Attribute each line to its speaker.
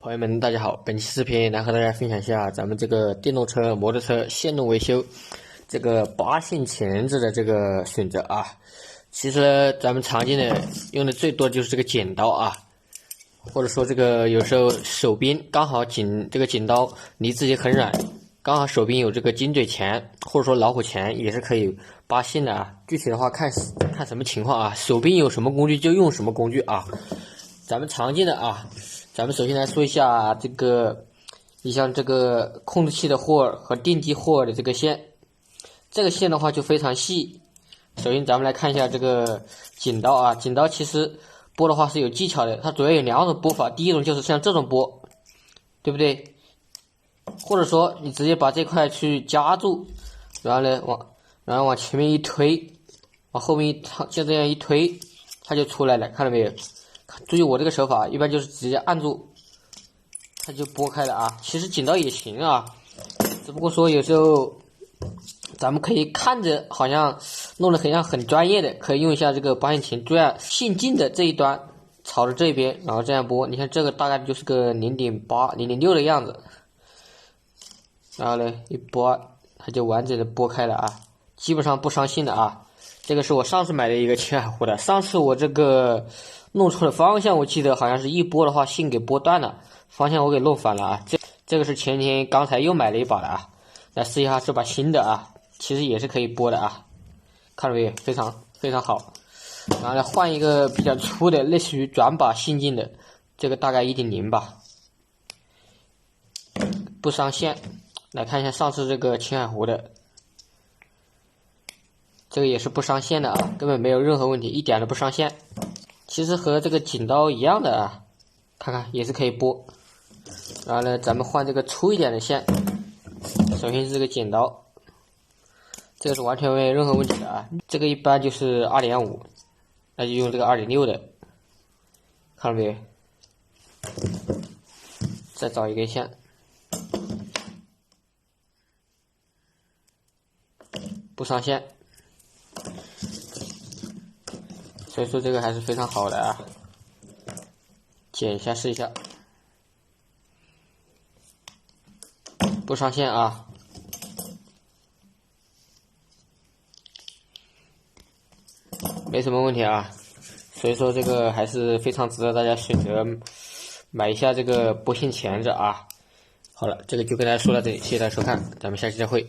Speaker 1: 朋友们，大家好！本期视频来和大家分享一下咱们这个电动车、摩托车线路维修这个8线钳子的这个选择啊。其实咱们常见的用的最多就是这个剪刀啊，或者说这个有时候手边刚好这个剪刀离自己很远，刚好手边有这个金嘴钳或者说老虎钳也是可以8线的啊。具体的话看什么情况啊，手边有什么工具就用什么工具啊。咱们常见的啊。咱们首先来说一下这个，你像这个控制器的霍尔和电机霍尔的这个线，这个线的话就非常细。首先咱们来看一下这个剪刀啊，剪刀其实拨的话是有技巧的，它主要有2种拨法，第一种就是像这种拨，对不对？或者说你直接把这块去夹住，然后呢往前面一推，往后面一趟，就这样一推，它就出来了，看到没有？注意我这个手法，一般就是直接按住，它就拨开了啊。其实剪刀也行啊，只不过说有时候咱们可以看着好像弄得很专业的，可以用一下这个8线钳，注意线径的这一端朝着这边，然后这样拨。你看这个大概就是个0.8、0.6的样子，然后呢一拨，它就完整的拨开了啊，基本上不伤线的啊。这个是我上次买的一个青海湖的，上次我这个弄错了方向，我记得好像是一拨的话线给拨断了，方向我给弄反了啊。这个是前天刚才又买了一把的啊，来试一下这把新的啊，其实也是可以拨的啊，看到没有？非常好。然后来换一个比较粗的，类似于转把线径的，这个大概1.0吧，不伤线。来看一下上次这个青海湖的。这个也是不伤线的啊，根本没有任何问题，一点都不伤线。其实和这个剪刀一样的啊，看看也是可以拨。然后呢，咱们换这个粗一点的线。首先是这个剪刀，这个是完全没有任何问题的啊。这个一般就是2.5，那就用这个2.6的，看到没有？再找一根线，不伤线。所以说这个还是非常好的啊，剪一下试一下，不伤线啊。没什么问题啊，所以说这个还是非常值得大家选择买一下这个8线钳子啊。好了，这个就跟大家说到这里，谢谢大家收看，咱们下期再会。